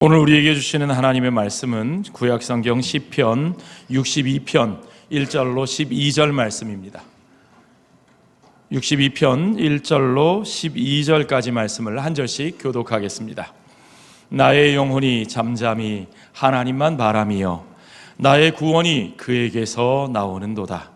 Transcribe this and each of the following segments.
오늘 우리에게 주시는 하나님의 말씀은 구약성경 시편 62편 1절로 12절 말씀입니다. 62편 1절로 12절까지 말씀을 한 절씩 교독하겠습니다. 나의 영혼이 잠잠히 하나님만 바라며 나의 구원이 그에게서 나오는도다.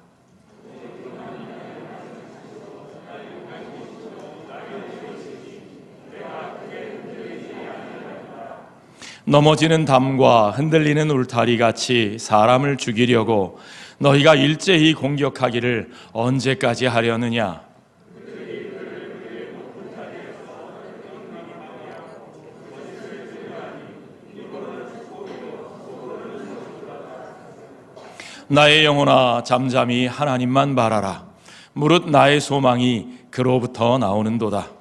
넘어지는 담과 흔들리는 울타리 같이 사람을 죽이려고 너희가 일제히 공격하기를 언제까지 하려느냐? 나의 영혼아 잠잠히 하나님만 바라라. 무릇 나의 소망이 그로부터 나오는도다.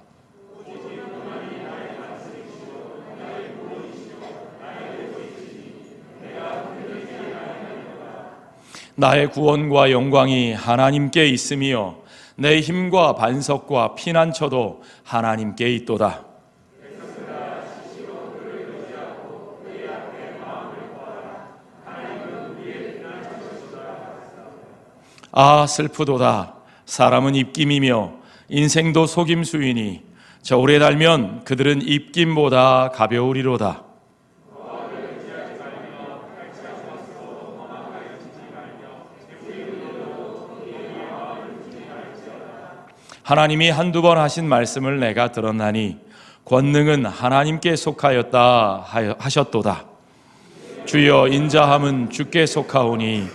나의 구원과 영광이 하나님께 있으며 내 힘과 반석과 피난처도 하나님께 있도다. 아 슬프도다. 사람은 입김이며 인생도 속임수이니 저울에 달면 그들은 입김보다 가벼우리로다. 하나님이 한두 번 하신 말씀을 내가 들었나니 권능은 하나님께 속하였다 하셨도다. 주여 인자함은 주께 속하오니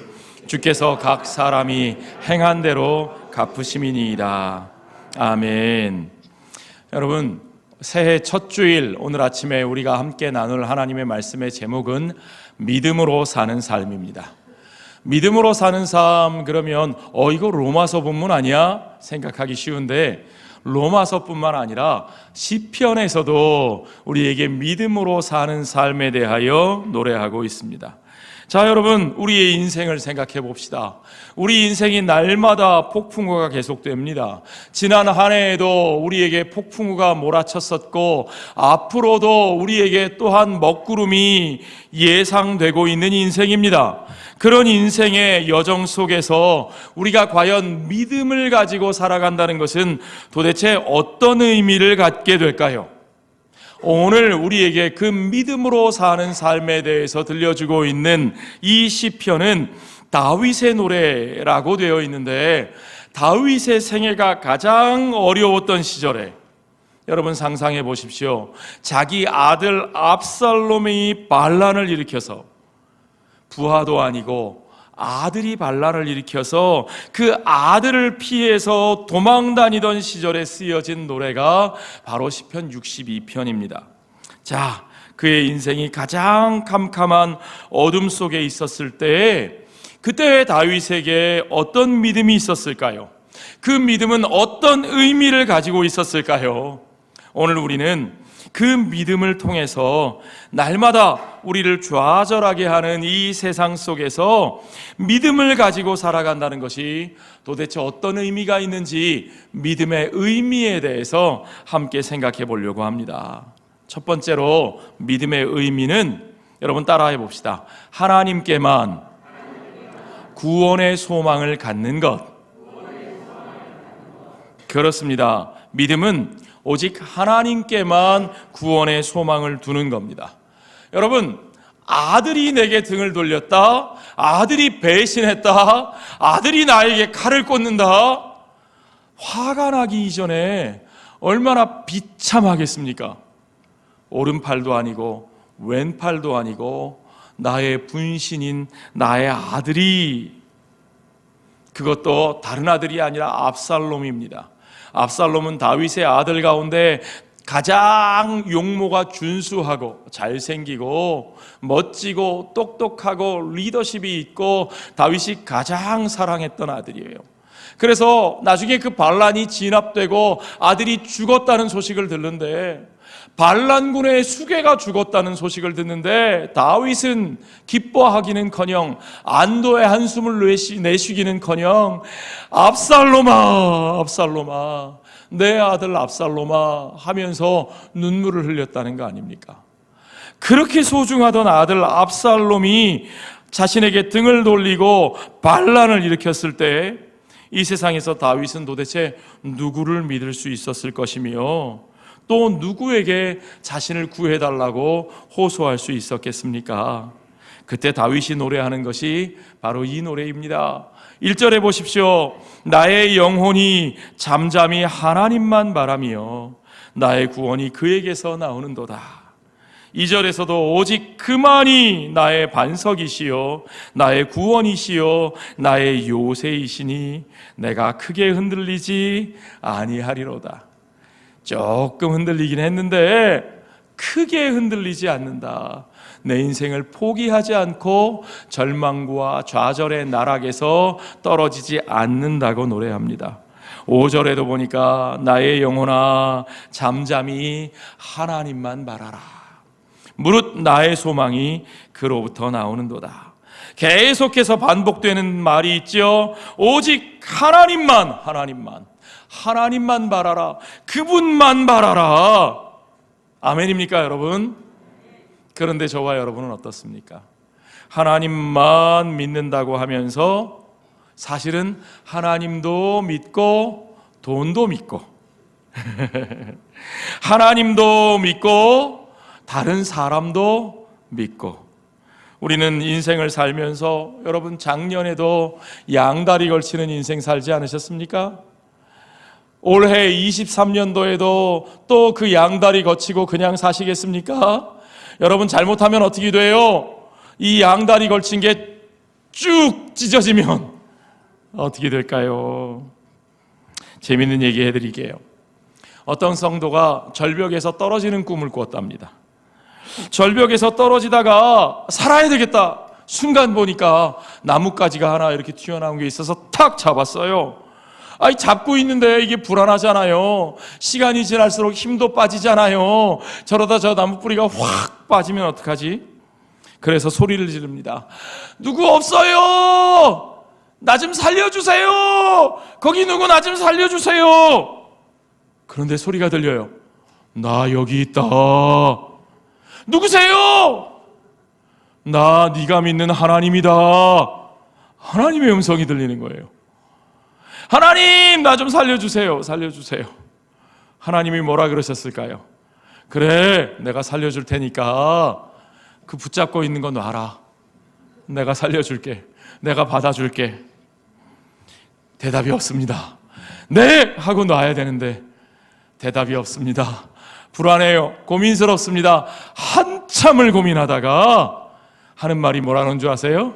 주께서 각 사람이 행한 대로 갚으심이니이다. 아멘. 여러분, 새해 첫 주일 오늘 아침에 우리가 함께 나눌 하나님의 말씀의 제목은 믿음으로 사는 삶입니다. 믿음으로 사는 삶 그러면 이거 로마서 본문 아니야? 생각하기 쉬운데 로마서뿐만 아니라 시편에서도 우리에게 믿음으로 사는 삶에 대하여 노래하고 있습니다. 자, 여러분, 우리의 인생을 생각해 봅시다. 우리 인생이 날마다 폭풍우가 계속됩니다. 지난 한 해에도 우리에게 폭풍우가 몰아쳤었고 앞으로도 우리에게 또한 먹구름이 예상되고 있는 인생입니다. 그런 인생의 여정 속에서 우리가 과연 믿음을 가지고 살아간다는 것은 도대체 어떤 의미를 갖게 될까요? 오늘 우리에게 그 믿음으로 사는 삶에 대해서 들려주고 있는 이 시편은 다윗의 노래라고 되어 있는데, 다윗의 생애가 가장 어려웠던 시절에 여러분 상상해 보십시오. 자기 아들 압살롬이 반란을 일으켜서, 부하도 아니고 아들이 반란을 일으켜서 그 아들을 피해서 도망다니던 시절에 쓰여진 노래가 바로 시편 62편입니다. 자, 그의 인생이 가장 캄캄한 어둠 속에 있었을 때 그때 다윗에게 어떤 믿음이 있었을까요? 그 믿음은 어떤 의미를 가지고 있었을까요? 오늘 우리는 그 믿음을 통해서 날마다 우리를 좌절하게 하는 이 세상 속에서 믿음을 가지고 살아간다는 것이 도대체 어떤 의미가 있는지 믿음의 의미에 대해서 함께 생각해 보려고 합니다. 첫 번째로 믿음의 의미는 여러분 따라해 봅시다. 하나님께만 구원의 소망을 갖는 것. 그렇습니다. 믿음은 오직 하나님께만 구원의 소망을 두는 겁니다. 여러분, 아들이 내게 등을 돌렸다, 아들이 배신했다, 아들이 나에게 칼을 꽂는다, 화가 나기 이전에 얼마나 비참하겠습니까? 오른팔도 아니고 왼팔도 아니고 나의 분신인 나의 아들이, 그것도 다른 아들이 아니라 압살롬입니다. 압살롬은 다윗의 아들 가운데 가장 용모가 준수하고 잘생기고 멋지고 똑똑하고 리더십이 있고 다윗이 가장 사랑했던 아들이에요. 그래서 나중에 그 반란이 진압되고 아들이 죽었다는 소식을 듣는데, 반란군의 수괴가 죽었다는 소식을 듣는데 다윗은 기뻐하기는커녕 안도의 한숨을 내쉬기는커녕 압살롬아, 압살롬아, 내 아들 압살롬아 하면서 눈물을 흘렸다는 거 아닙니까? 그렇게 소중하던 아들 압살롬이 자신에게 등을 돌리고 반란을 일으켰을 때 이 세상에서 다윗은 도대체 누구를 믿을 수 있었을 것이며 또 누구에게 자신을 구해달라고 호소할 수 있었겠습니까? 그때 다윗이 노래하는 것이 바로 이 노래입니다. 1절에 보십시오. 나의 영혼이 잠잠히 하나님만 바라며 나의 구원이 그에게서 나오는도다. 2절에서도 오직 그만이 나의 반석이시요 나의 구원이시요 나의 요새이시니 내가 크게 흔들리지 아니하리로다. 조금 흔들리긴 했는데 크게 흔들리지 않는다. 내 인생을 포기하지 않고 절망과 좌절의 나락에서 떨어지지 않는다고 노래합니다. 5절에도 보니까 나의 영혼아 잠잠히 하나님만 바라라. 무릇 나의 소망이 그로부터 나오는도다. 계속해서 반복되는 말이 있죠. 오직 하나님만 바라라. 그분만 바라라. 아멘입니까 여러분? 그런데 저와 여러분은 어떻습니까? 하나님만 믿는다고 하면서 사실은 하나님도 믿고 돈도 믿고 하나님도 믿고 다른 사람도 믿고 우리는 인생을 살면서 여러분 작년에도 양다리 걸치는 인생 살지 않으셨습니까? 올해 23년도에도 또 그 양다리 거치고 그냥 사시겠습니까? 여러분 잘못하면 어떻게 돼요? 이 양다리 걸친 게 쭉 찢어지면 어떻게 될까요? 재밌는 얘기 해드릴게요. 어떤 성도가 절벽에서 떨어지는 꿈을 꾸었답니다. 절벽에서 떨어지다가 살아야 되겠다. 순간 보니까 나뭇가지가 하나 이렇게 튀어나온 게 있어서 탁 잡았어요. 아니 잡고 있는데 이게 불안하잖아요. 시간이 지날수록 힘도 빠지잖아요. 저러다 저 나무 뿌리가 확 빠지면 어떡하지? 그래서 소리를 지릅니다. 누구 없어요? 나 좀 살려주세요. 거기 누구 나 좀 살려주세요. 그런데 소리가 들려요. 나 여기 있다. 누구세요? 나 네가 믿는 하나님이다. 하나님의 음성이 들리는 거예요. 하나님 나 좀 살려주세요. 하나님이 뭐라 그러셨을까요? 그래 내가 살려줄 테니까 그 붙잡고 있는 거 놔라. 내가 살려줄게. 내가 받아줄게. 대답이 없습니다. 네 하고 놔야 되는데 대답이 없습니다. 불안해요. 고민스럽습니다. 한참을 고민하다가 하는 말이 뭐라는 줄 아세요?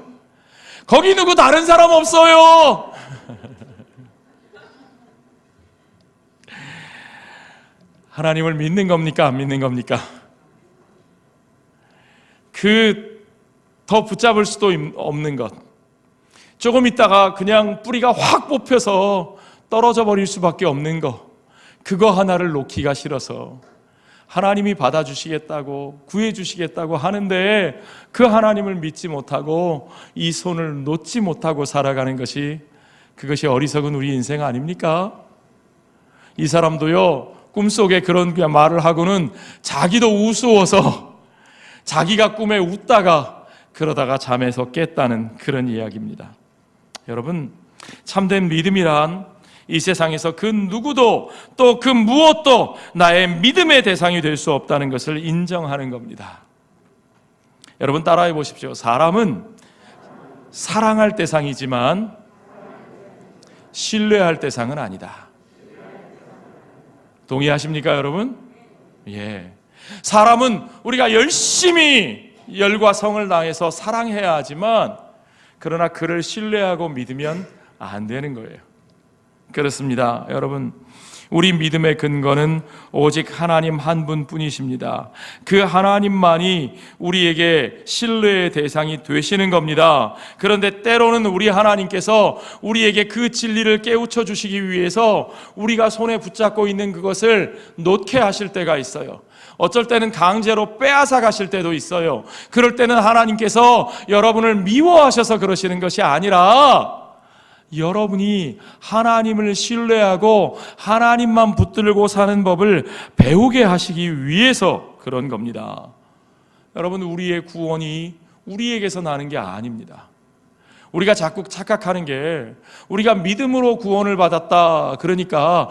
거기 누구 다른 사람 없어요. 하나님을 믿는 겁니까? 안 믿는 겁니까? 더 붙잡을 수도 없는 것. 조금 있다가 그냥 뿌리가 확 뽑혀서 떨어져 버릴 수밖에 없는 것. 그거 하나를 놓기가 싫어서 하나님이 받아주시겠다고 구해주시겠다고 하는데 그 하나님을 믿지 못하고 이 손을 놓지 못하고 살아가는 그것이 어리석은 우리 인생 아닙니까? 이 사람도요 꿈속에 그런 말을 하고는 자기도 우스워서 자기가 꿈에 웃다가 그러다가 잠에서 깼다는 그런 이야기입니다. 여러분 참된 믿음이란 이 세상에서 그 누구도 또 그 무엇도 나의 믿음의 대상이 될 수 없다는 것을 인정하는 겁니다. 여러분 따라해 보십시오. 사람은 사랑할 대상이지만 신뢰할 대상은 아니다. 동의하십니까 여러분? 예. 사람은 우리가 열심히 열과 성을 다해서 사랑해야 하지만 그러나 그를 신뢰하고 믿으면 안 되는 거예요. 그렇습니다. 여러분 우리 믿음의 근거는 오직 하나님 한 분뿐이십니다. 그 하나님만이 우리에게 신뢰의 대상이 되시는 겁니다. 그런데 때로는 우리 하나님께서 우리에게 그 진리를 깨우쳐 주시기 위해서 우리가 손에 붙잡고 있는 그것을 놓게 하실 때가 있어요. 어쩔 때는 강제로 빼앗아 가실 때도 있어요. 그럴 때는 하나님께서 여러분을 미워하셔서 그러시는 것이 아니라 여러분이 하나님을 신뢰하고 하나님만 붙들고 사는 법을 배우게 하시기 위해서 그런 겁니다. 여러분, 우리의 구원이 우리에게서 나는 게 아닙니다. 우리가 자꾸 착각하는 게, 우리가 믿음으로 구원을 받았다 그러니까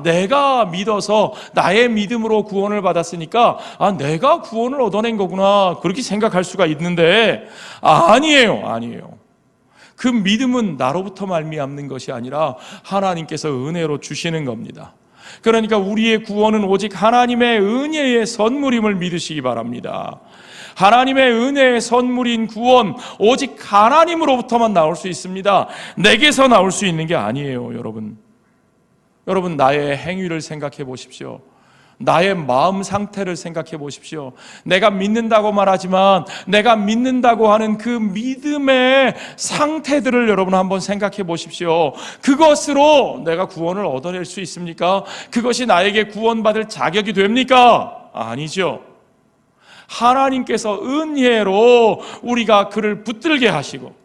내가 믿어서 나의 믿음으로 구원을 받았으니까 내가 구원을 얻어낸 거구나, 그렇게 생각할 수가 있는데 아니에요. 그 믿음은 나로부터 말미암는 것이 아니라 하나님께서 은혜로 주시는 겁니다. 그러니까 우리의 구원은 오직 하나님의 은혜의 선물임을 믿으시기 바랍니다. 하나님의 은혜의 선물인 구원, 오직 하나님으로부터만 나올 수 있습니다. 내게서 나올 수 있는 게 아니에요. 여러분, 나의 행위를 생각해 보십시오. 나의 마음 상태를 생각해 보십시오. 내가 믿는다고 말하지만 내가 믿는다고 하는 그 믿음의 상태들을 여러분 한번 생각해 보십시오. 그것으로 내가 구원을 얻어낼 수 있습니까? 그것이 나에게 구원받을 자격이 됩니까? 아니죠. 하나님께서 은혜로 우리가 그를 붙들게 하시고,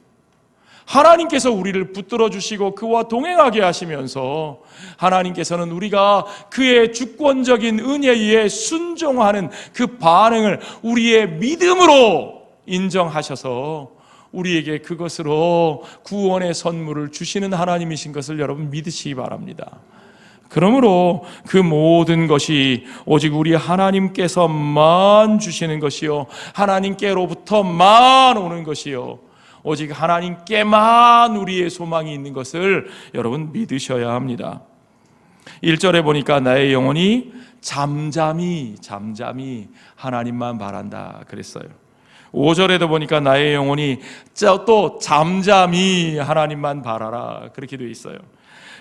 하나님께서 우리를 붙들어 주시고 그와 동행하게 하시면서, 하나님께서는 우리가 그의 주권적인 은혜에 순종하는 그 반응을 우리의 믿음으로 인정하셔서 우리에게 그것으로 구원의 선물을 주시는 하나님이신 것을 여러분 믿으시기 바랍니다. 그러므로 그 모든 것이 오직 우리 하나님께서만 주시는 것이요, 하나님께로부터만 오는 것이요, 오직 하나님께만 우리의 소망이 있는 것을 여러분 믿으셔야 합니다. 1절에 보니까 나의 영혼이 잠잠히 하나님만 바란다 그랬어요. 5절에도 보니까 나의 영혼이 또 잠잠히 하나님만 바라라 그렇게 되어 있어요.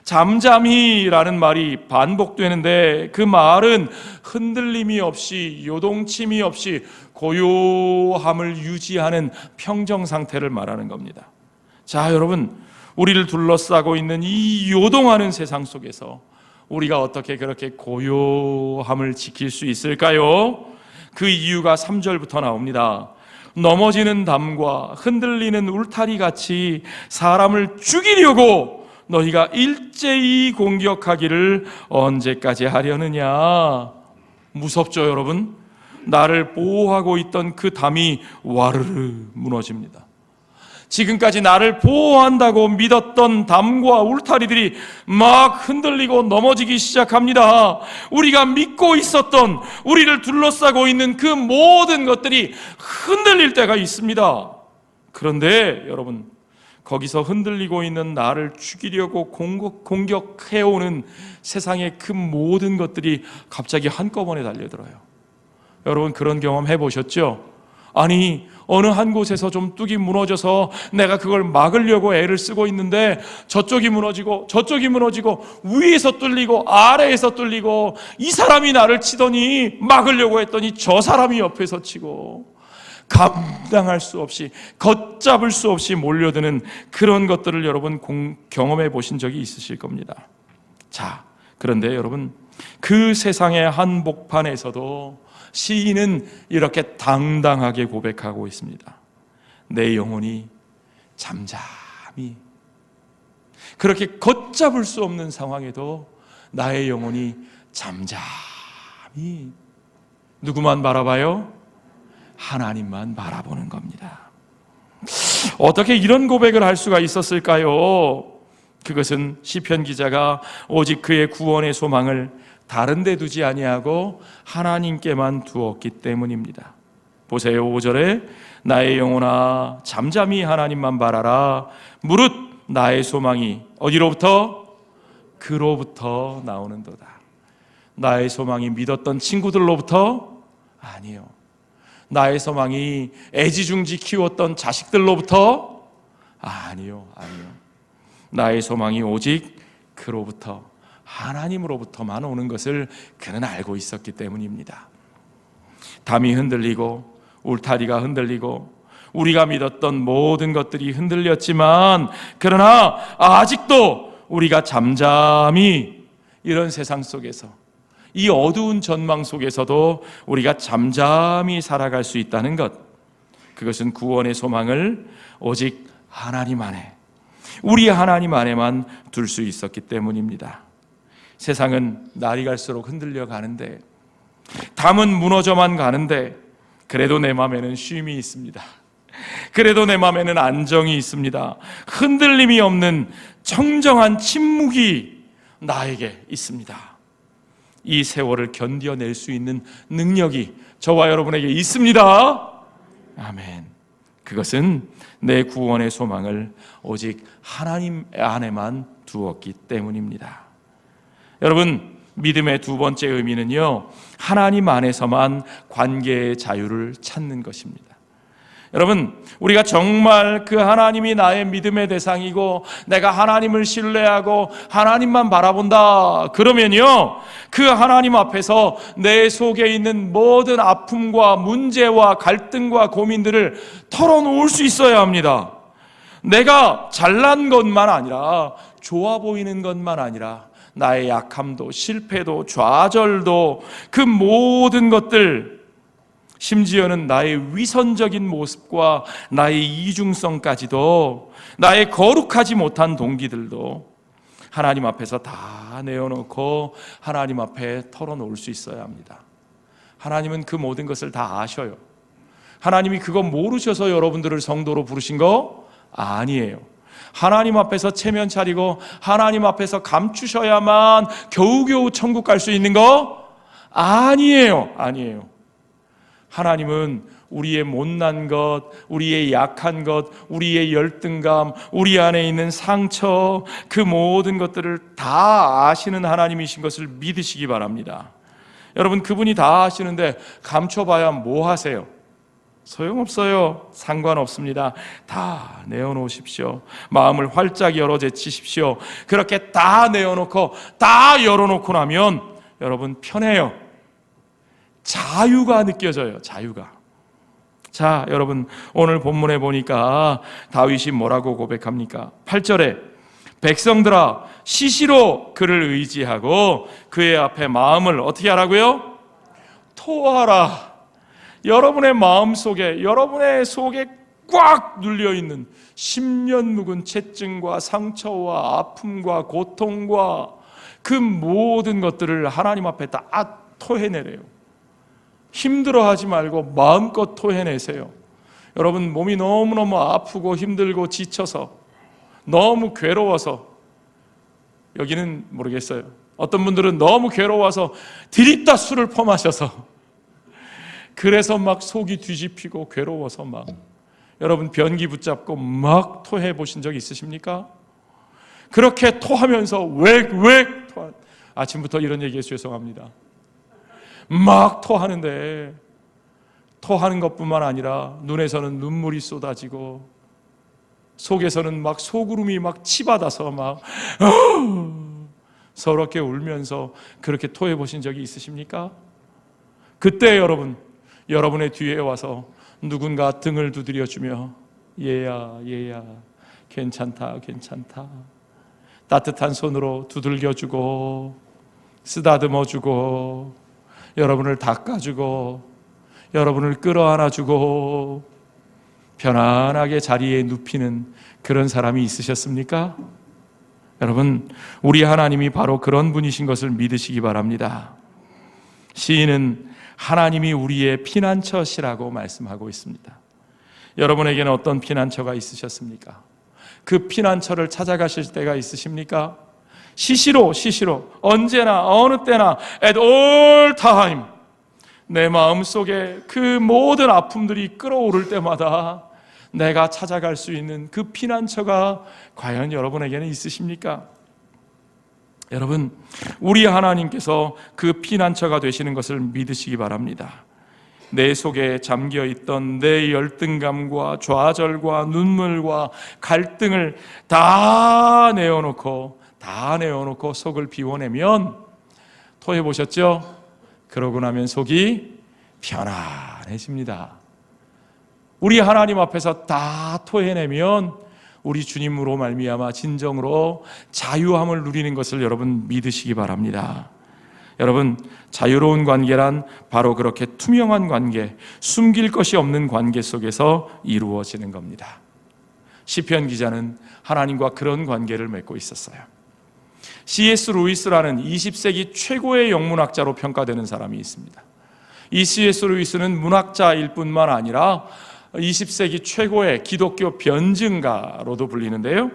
잠잠히라는 말이 반복되는데 그 말은 흔들림이 없이, 요동침이 없이 고요함을 유지하는 평정 상태를 말하는 겁니다. 자, 여러분, 우리를 둘러싸고 있는 이 요동하는 세상 속에서 우리가 어떻게 그렇게 고요함을 지킬 수 있을까요? 그 이유가 3절부터 나옵니다. 넘어지는 담과 흔들리는 울타리 같이 사람을 죽이려고 너희가 일제히 공격하기를 언제까지 하려느냐. 무섭죠, 여러분? 나를 보호하고 있던 그 담이 와르르 무너집니다. 지금까지 나를 보호한다고 믿었던 담과 울타리들이 막 흔들리고 넘어지기 시작합니다. 우리가 믿고 있었던, 우리를 둘러싸고 있는 그 모든 것들이 흔들릴 때가 있습니다. 그런데 여러분, 거기서 흔들리고 있는 나를 죽이려고 공격해오는 세상의 그 모든 것들이 갑자기 한꺼번에 달려들어요. 여러분, 그런 경험 해보셨죠? 아니, 어느 한 곳에서 좀 뚝이 무너져서 내가 그걸 막으려고 애를 쓰고 있는데 저쪽이 무너지고 저쪽이 무너지고 위에서 뚫리고 아래에서 뚫리고, 이 사람이 나를 치더니 막으려고 했더니 저 사람이 옆에서 치고, 감당할 수 없이, 걷잡을 수 없이 몰려드는 그런 것들을 여러분 경험해 보신 적이 있으실 겁니다. 자, 그런데 여러분, 그 세상의 한복판에서도 시인은 이렇게 당당하게 고백하고 있습니다. 내 영혼이 잠잠히, 그렇게 걷잡을 수 없는 상황에도 나의 영혼이 잠잠히 누구만 바라봐요? 하나님만 바라보는 겁니다. 어떻게 이런 고백을 할 수가 있었을까요? 그것은 시편 기자가 오직 그의 구원의 소망을 다른 데 두지 아니하고 하나님께만 두었기 때문입니다. 보세요, 5절에 나의 영혼아 잠잠히 하나님만 바라라. 무릇 나의 소망이 어디로부터? 그로부터 나오는도다. 나의 소망이 믿었던 친구들로부터? 아니요. 나의 소망이 애지중지 키웠던 자식들로부터? 아니요. 나의 소망이 오직 그로부터, 하나님으로부터만 오는 것을 그는 알고 있었기 때문입니다. 담이 흔들리고 울타리가 흔들리고 우리가 믿었던 모든 것들이 흔들렸지만, 그러나 아직도 우리가 잠잠히 이런 세상 속에서, 이 어두운 전망 속에서도 우리가 잠잠히 살아갈 수 있다는 것, 그것은 구원의 소망을 오직 하나님 안에, 우리 하나님 안에만 둘 수 있었기 때문입니다. 세상은 날이 갈수록 흔들려 가는데, 담은 무너져만 가는데, 그래도 내 마음에는 쉼이 있습니다. 그래도 내 마음에는 안정이 있습니다. 흔들림이 없는 청정한 침묵이 나에게 있습니다. 이 세월을 견뎌낼 수 있는 능력이 저와 여러분에게 있습니다. 아멘. 그것은 내 구원의 소망을 오직 하나님 안에만 두었기 때문입니다. 여러분, 믿음의 두 번째 의미는요, 하나님 안에서만 관계의 자유를 찾는 것입니다. 여러분, 우리가 정말 그 하나님이 나의 믿음의 대상이고 내가 하나님을 신뢰하고 하나님만 바라본다 그러면요, 그 하나님 앞에서 내 속에 있는 모든 아픔과 문제와 갈등과 고민들을 털어놓을 수 있어야 합니다. 내가 잘난 것만 아니라, 좋아 보이는 것만 아니라 나의 약함도 실패도 좌절도 그 모든 것들, 심지어는 나의 위선적인 모습과 나의 이중성까지도, 나의 거룩하지 못한 동기들도 하나님 앞에서 다 내어놓고 하나님 앞에 털어놓을 수 있어야 합니다. 하나님은 그 모든 것을 다 아셔요. 하나님이 그거 모르셔서 여러분들을 성도로 부르신 거 아니에요. 하나님 앞에서 체면 차리고 하나님 앞에서 감추셔야만 겨우겨우 천국 갈 수 있는 거 아니에요. 하나님은 우리의 못난 것, 우리의 약한 것, 우리의 열등감, 우리 안에 있는 상처, 그 모든 것들을 다 아시는 하나님이신 것을 믿으시기 바랍니다. 여러분, 그분이 다 아시는데 감춰봐야 뭐 하세요? 소용없어요. 상관없습니다. 다 내어놓으십시오. 마음을 활짝 열어 제치십시오. 그렇게 다 내어놓고 다 열어놓고 나면 여러분 편해요. 자유가 느껴져요. 자유가. 자, 여러분, 오늘 본문에 보니까 다윗이 뭐라고 고백합니까? 8절에 백성들아 시시로 그를 의지하고 그의 앞에 마음을 어떻게 하라고요? 토하라. 여러분의 마음 속에, 여러분의 속에 꽉 눌려있는 10년 묵은 채증과 상처와 아픔과 고통과 그 모든 것들을 하나님 앞에 다 토해내래요. 힘들어하지 말고 마음껏 토해내세요. 여러분, 몸이 너무너무 아프고 힘들고 지쳐서, 너무 괴로워서, 여기는 모르겠어요, 어떤 분들은 너무 괴로워서 드립다 술을 퍼마셔서, 그래서 막 속이 뒤집히고 괴로워서 막 여러분 변기 붙잡고 막 토해 보신 적 있으십니까? 그렇게 토하면서 왜 토하... 아침부터 이런 얘기해서 죄송합니다. 막 토하는데, 토하는 것뿐만 아니라 눈에서는 눈물이 쏟아지고 속에서는 막 소구름이 막 치받아서 막 서럽게 울면서 그렇게 토해 보신 적이 있으십니까? 그때 여러분의 뒤에 와서 누군가 등을 두드려주며 얘야 괜찮다 따뜻한 손으로 두들겨주고 쓰다듬어주고 여러분을 닦아주고 여러분을 끌어안아주고 편안하게 자리에 눕히는 그런 사람이 있으셨습니까? 여러분, 우리 하나님이 바로 그런 분이신 것을 믿으시기 바랍니다. 시인은 하나님이 우리의 피난처시라고 말씀하고 있습니다. 여러분에게는 어떤 피난처가 있으셨습니까? 그 피난처를 찾아가실 때가 있으십니까? 시시로 언제나 어느 때나 at all time 내 마음속에 그 모든 아픔들이 끓어오를 때마다 내가 찾아갈 수 있는 그 피난처가 과연 여러분에게는 있으십니까? 여러분, 우리 하나님께서 그 피난처가 되시는 것을 믿으시기 바랍니다. 내 속에 잠겨있던 내 열등감과 좌절과 눈물과 갈등을 다 내어놓고 속을 비워내면, 토해보셨죠? 그러고 나면 속이 편안해집니다. 우리 하나님 앞에서 다 토해내면 우리 주님으로 말미암아 진정으로 자유함을 누리는 것을 여러분 믿으시기 바랍니다. 여러분, 자유로운 관계란 바로 그렇게 투명한 관계, 숨길 것이 없는 관계 속에서 이루어지는 겁니다. 시편 기자는 하나님과 그런 관계를 맺고 있었어요. C.S. 루이스라는 20세기 최고의 영문학자로 평가되는 사람이 있습니다. E.C.S. 루이스는 문학자일 뿐만 아니라 20세기 최고의 기독교 변증가로도 불리는데요.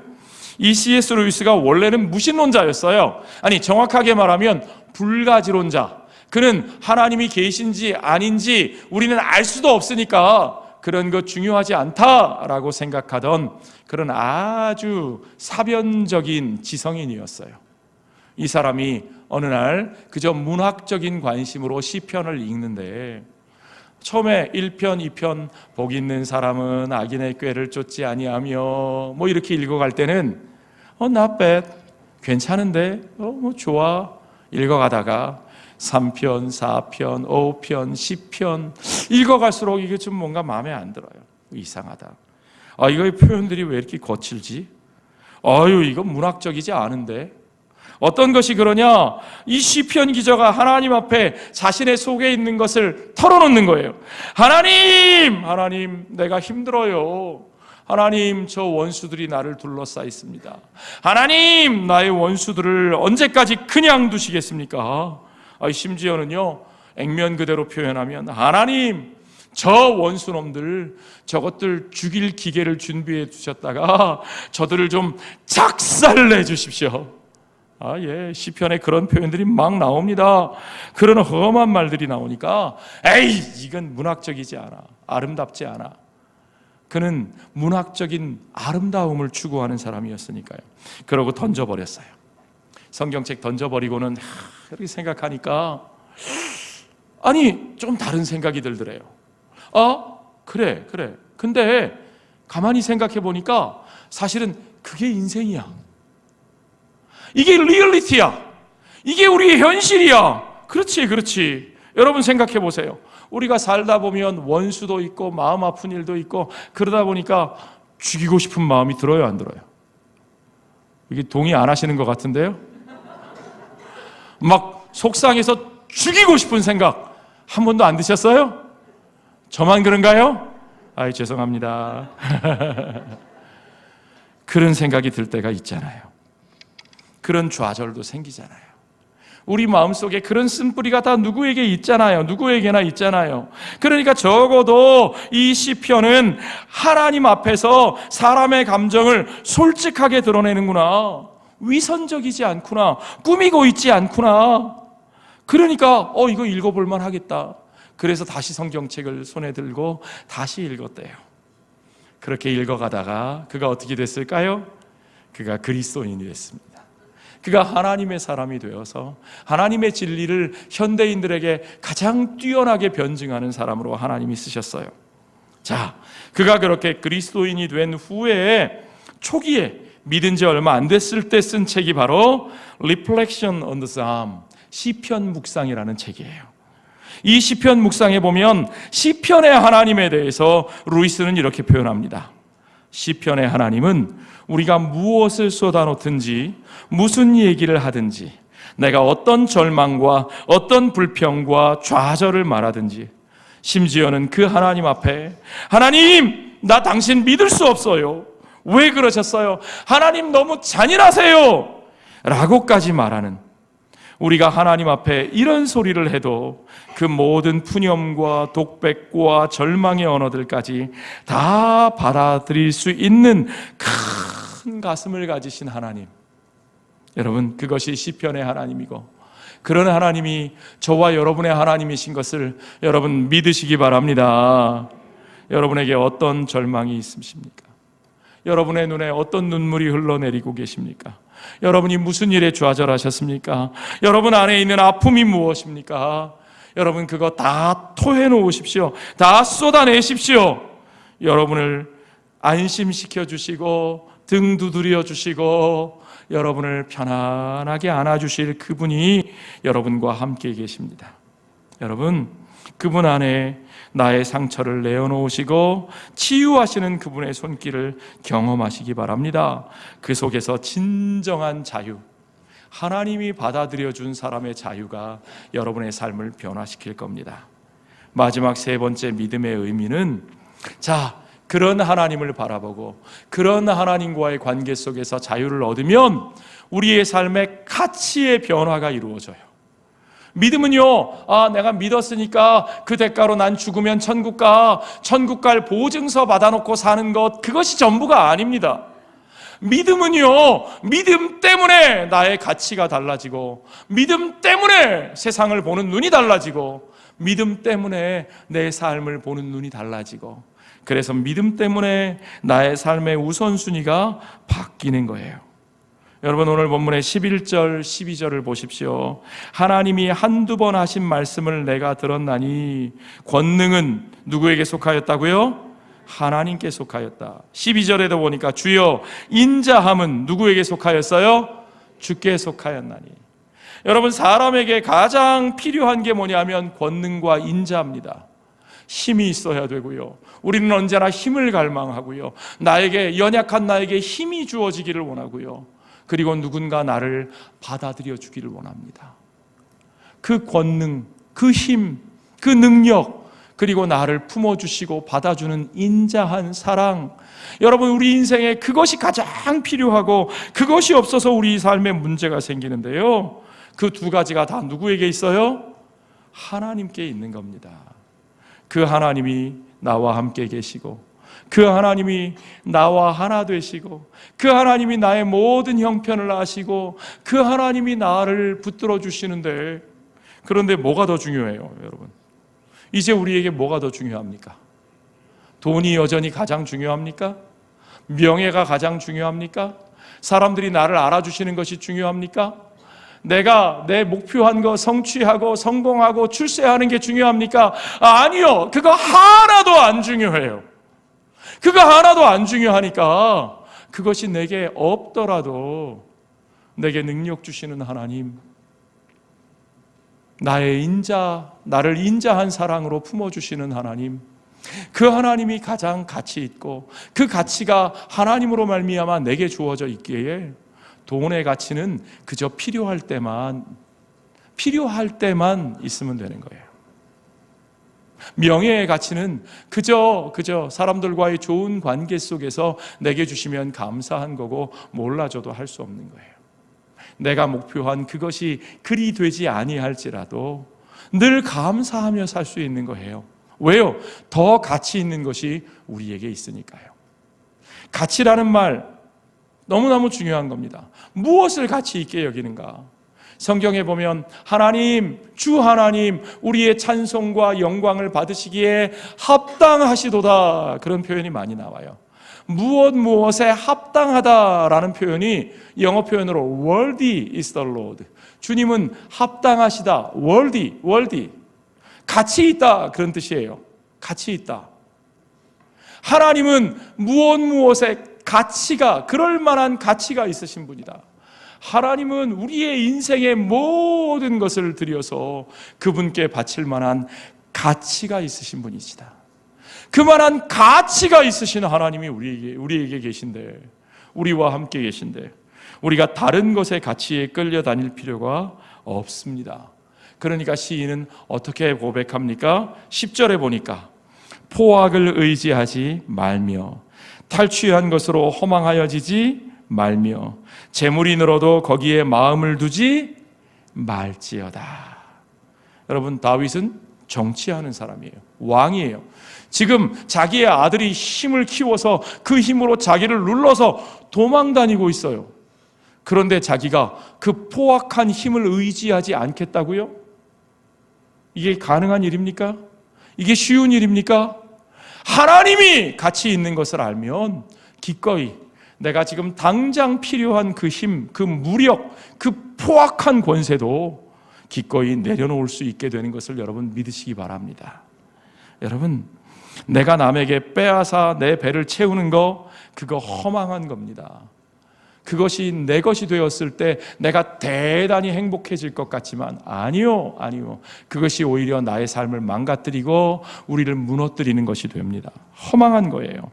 이 C.S. 루이스가 원래는 무신론자였어요. 아니, 정확하게 말하면 불가지론자. 그는 하나님이 계신지 아닌지 우리는 알 수도 없으니까 그런 거 중요하지 않다라고 생각하던 그런 아주 사변적인 지성인이었어요. 이 사람이 어느 날 그저 문학적인 관심으로 시편을 읽는데, 처음에 1편, 2편 복 있는 사람은 악인의 꾀를 쫓지 아니하며 뭐 이렇게 읽어갈 때는 not bad, 괜찮은데, 뭐 좋아 읽어가다가 3편, 4편, 5편, 10편 읽어갈수록 이게 좀 뭔가 마음에 안 들어요. 이상하다. 이거의 표현들이 왜 이렇게 거칠지? 이거 문학적이지 않은데. 어떤 것이 그러냐? 이 시편 기자가 하나님 앞에 자신의 속에 있는 것을 털어놓는 거예요. 하나님, 내가 힘들어요. 하나님, 저 원수들이 나를 둘러싸 있습니다. 하나님, 나의 원수들을 언제까지 그냥 두시겠습니까? 심지어는요, 액면 그대로 표현하면 하나님, 저 원수놈들, 저것들 죽일 기계를 준비해 두셨다가 저들을 좀 작살내 주십시오. 시편에 그런 표현들이 막 나옵니다. 그런 험한 말들이 나오니까 이건 문학적이지 않아, 아름답지 않아. 그는 문학적인 아름다움을 추구하는 사람이었으니까요. 그러고 던져버렸어요. 성경책 던져버리고는 이렇게 생각하니까 좀 다른 생각이 들더래요. 그래. 근데 가만히 생각해 보니까 사실은 그게 인생이야. 이게 리얼리티야. 이게 우리의 현실이야. 그렇지. 여러분 생각해 보세요. 우리가 살다 보면 원수도 있고 마음 아픈 일도 있고 그러다 보니까 죽이고 싶은 마음이 들어요, 안 들어요? 이게 동의 안 하시는 것 같은데요? 막 속상해서 죽이고 싶은 생각 한 번도 안 드셨어요? 저만 그런가요? 죄송합니다. 그런 생각이 들 때가 있잖아요. 그런 좌절도 생기잖아요. 우리 마음속에 그런 쓴뿌리가 다 누구에게나 있잖아요. 그러니까 적어도 이 시편은 하나님 앞에서 사람의 감정을 솔직하게 드러내는구나, 위선적이지 않구나, 꾸미고 있지 않구나. 그러니까 이거 읽어볼만 하겠다. 그래서 다시 성경책을 손에 들고 다시 읽었대요. 그렇게 읽어가다가 그가 어떻게 됐을까요? 그가 그리스도인이 됐습니다. 그가 하나님의 사람이 되어서 하나님의 진리를 현대인들에게 가장 뛰어나게 변증하는 사람으로 하나님이 쓰셨어요. 자, 그가 그렇게 그리스도인이 된 후에 초기에 믿은 지 얼마 안 됐을 때 쓴 책이 바로 Reflection on the Psalm, 시편 묵상이라는 책이에요. 이 시편 묵상에 보면 시편의 하나님에 대해서 루이스는 이렇게 표현합니다. 시편의 하나님은 우리가 무엇을 쏟아놓든지 무슨 얘기를 하든지 내가 어떤 절망과 어떤 불평과 좌절을 말하든지 심지어는 그 하나님 앞에 하나님, 나 당신 믿을 수 없어요. 왜 그러셨어요? 하나님 너무 잔인하세요 라고까지 말하는, 우리가 하나님 앞에 이런 소리를 해도 그 모든 푸념과 독백과 절망의 언어들까지 다 받아들일 수 있는 큰 가슴을 가지신 하나님, 여러분, 그것이 시편의 하나님이고 그런 하나님이 저와 여러분의 하나님이신 것을 여러분 믿으시기 바랍니다. 여러분에게 어떤 절망이 있으십니까? 여러분의 눈에 어떤 눈물이 흘러내리고 계십니까? 여러분이 무슨 일에 좌절하셨습니까? 여러분 안에 있는 아픔이 무엇입니까? 여러분 그거 다 토해 놓으십시오. 다 쏟아내십시오. 여러분을 안심시켜 주시고 등 두드려 주시고 여러분을 편안하게 안아주실 그분이 여러분과 함께 계십니다. 여러분, 그분 안에 나의 상처를 내어놓으시고 치유하시는 그분의 손길을 경험하시기 바랍니다. 그 속에서 진정한 자유, 하나님이 받아들여준 사람의 자유가 여러분의 삶을 변화시킬 겁니다. 마지막 세 번째 믿음의 의미는, 그런 하나님을 바라보고 그런 하나님과의 관계 속에서 자유를 얻으면 우리의 삶의 가치의 변화가 이루어져요. 믿음은요, 내가 믿었으니까 그 대가로 난 죽으면 천국 갈 보증서 받아놓고 사는 것, 그것이 전부가 아닙니다. 믿음은요, 믿음 때문에 나의 가치가 달라지고, 믿음 때문에 세상을 보는 눈이 달라지고, 믿음 때문에 내 삶을 보는 눈이 달라지고, 그래서 믿음 때문에 나의 삶의 우선순위가 바뀌는 거예요. 여러분, 오늘 본문의 11절, 12절을 보십시오. 하나님이 한두 번 하신 말씀을 내가 들었나니 권능은 누구에게 속하였다고요? 하나님께 속하였다. 12절에도 보니까 주여 인자함은 누구에게 속하였어요? 주께 속하였나니. 여러분, 사람에게 가장 필요한 게 뭐냐면 권능과 인자입니다. 힘이 있어야 되고요. 우리는 언제나 힘을 갈망하고요. 연약한 나에게 힘이 주어지기를 원하고요. 그리고 누군가 나를 받아들여 주기를 원합니다. 그 권능, 그 힘, 그 능력, 그리고 나를 품어주시고 받아주는 인자한 사랑. 여러분, 우리 인생에 그것이 가장 필요하고, 그것이 없어서 우리 삶에 문제가 생기는데요, 그 두 가지가 다 누구에게 있어요? 하나님께 있는 겁니다. 그 하나님이 나와 함께 계시고, 그 하나님이 나와 하나 되시고, 그 하나님이 나의 모든 형편을 아시고, 그 하나님이 나를 붙들어 주시는데, 그런데 뭐가 더 중요해요, 여러분? 이제 우리에게 뭐가 더 중요합니까? 돈이 여전히 가장 중요합니까? 명예가 가장 중요합니까? 사람들이 나를 알아주시는 것이 중요합니까? 내가 내 목표한 거 성취하고 성공하고 출세하는 게 중요합니까? 아니요, 그거 하나도 안 중요해요. 그거 하나도 안 중요하니까 그것이 내게 없더라도 내게 능력 주시는 하나님, 나를 인자한 사랑으로 품어주시는 하나님, 그 하나님이 가장 가치 있고, 그 가치가 하나님으로 말미암아 내게 주어져 있기에 돈의 가치는 그저 필요할 때만 있으면 되는 거예요. 명예의 가치는 그저 사람들과의 좋은 관계 속에서 내게 주시면 감사한 거고, 몰라줘도 할 수 없는 거예요. 내가 목표한 그것이 그리 되지 아니할지라도 늘 감사하며 살 수 있는 거예요. 왜요? 더 가치 있는 것이 우리에게 있으니까요. 가치라는 말 너무너무 중요한 겁니다. 무엇을 가치 있게 여기는가? 성경에 보면 하나님, 주 하나님, 우리의 찬송과 영광을 받으시기에 합당하시도다, 그런 표현이 많이 나와요. 무엇에 합당하다라는 표현이 영어 표현으로 worthy is the Lord. 주님은 합당하시다, worthy, 가치 있다, 그런 뜻이에요. 가치 있다. 하나님은 무엇에 가치가, 그럴 만한 가치가 있으신 분이다. 하나님은 우리의 인생의 모든 것을 들여서 그분께 바칠 만한 가치가 있으신 분이시다. 그만한 가치가 있으신 하나님이 우리에게 계신데, 우리와 함께 계신데, 우리가 다른 것의 가치에 끌려다닐 필요가 없습니다. 그러니까 시인은 어떻게 고백합니까? 10절에 보니까 포악을 의지하지 말며 탈취한 것으로 허망하여지지 말며 재물이 늘어도 거기에 마음을 두지 말지어다. 여러분, 다윗은 정치하는 사람이에요. 왕이에요. 지금 자기의 아들이 힘을 키워서 그 힘으로 자기를 눌러서 도망 다니고 있어요. 그런데 자기가 그 포악한 힘을 의지하지 않겠다고요? 이게 가능한 일입니까? 이게 쉬운 일입니까? 하나님이 가치 있는 것을 알면 기꺼이 내가 지금 당장 필요한 그 힘, 그 무력, 그 포악한 권세도 기꺼이 내려놓을 수 있게 되는 것을 여러분 믿으시기 바랍니다. 여러분, 내가 남에게 빼앗아 내 배를 채우는 거, 그거 허망한 겁니다. 그것이 내 것이 되었을 때 내가 대단히 행복해질 것 같지만 아니요. 그것이 오히려 나의 삶을 망가뜨리고 우리를 무너뜨리는 것이 됩니다. 허망한 거예요.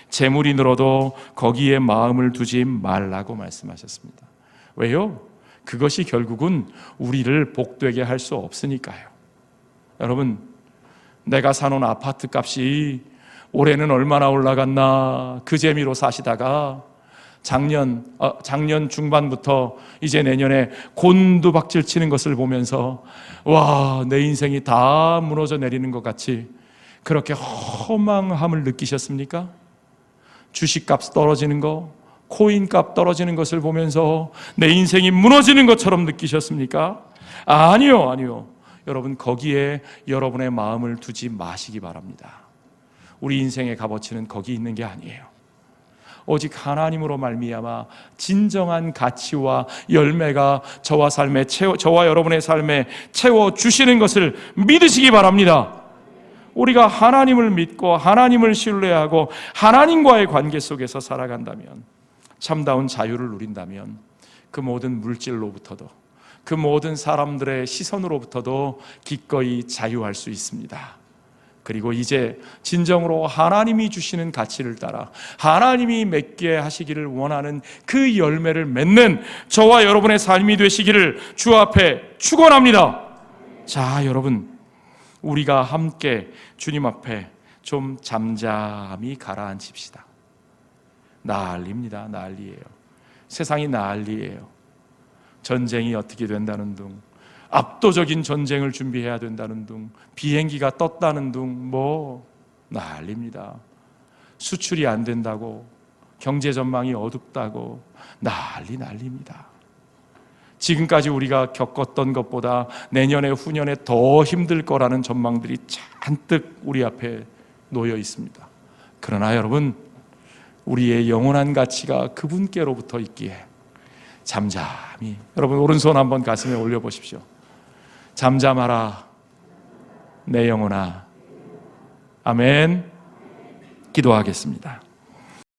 재물이 늘어도 거기에 마음을 두지 말라고 말씀하셨습니다. 왜요? 그것이 결국은 우리를 복되게 할 수 없으니까요. 여러분, 내가 사놓은 아파트 값이 올해는 얼마나 올라갔나 그 재미로 사시다가 작년 중반부터 이제 내년에 곤두박질 치는 것을 보면서 와, 내 인생이 다 무너져 내리는 것 같이 그렇게 허망함을 느끼셨습니까? 주식값 떨어지는 거, 코인값 떨어지는 것을 보면서 내 인생이 무너지는 것처럼 느끼셨습니까? 아니요. 여러분, 거기에 여러분의 마음을 두지 마시기 바랍니다. 우리 인생의 값어치는 거기 있는 게 아니에요. 오직 하나님으로 말미암아 진정한 가치와 열매가 저와 여러분의 삶에 채워주시는 것을 믿으시기 바랍니다. 우리가 하나님을 믿고 하나님을 신뢰하고 하나님과의 관계 속에서 살아간다면, 참다운 자유를 누린다면 그 모든 물질로부터도, 그 모든 사람들의 시선으로부터도 기꺼이 자유할 수 있습니다. 그리고 이제 진정으로 하나님이 주시는 가치를 따라 하나님이 맺게 하시기를 원하는 그 열매를 맺는 저와 여러분의 삶이 되시기를 주 앞에 축원합니다. 자, 여러분, 우리가 함께 주님 앞에 좀 잠잠히 가라앉힙시다. 난리입니다. 난리예요. 세상이 난리예요. 전쟁이 어떻게 된다는 둥, 압도적인 전쟁을 준비해야 된다는 둥, 비행기가 떴다는 둥, 난리입니다. 수출이 안 된다고, 경제 전망이 어둡다고, 난리입니다. 지금까지 우리가 겪었던 것보다 내년에 후년에 더 힘들 거라는 전망들이 잔뜩 우리 앞에 놓여 있습니다. 그러나 여러분, 우리의 영원한 가치가 그분께로부터 있기에 잠잠히, 여러분 오른손 한번 가슴에 올려보십시오. 잠잠하라 내 영혼아. 아멘. 기도하겠습니다.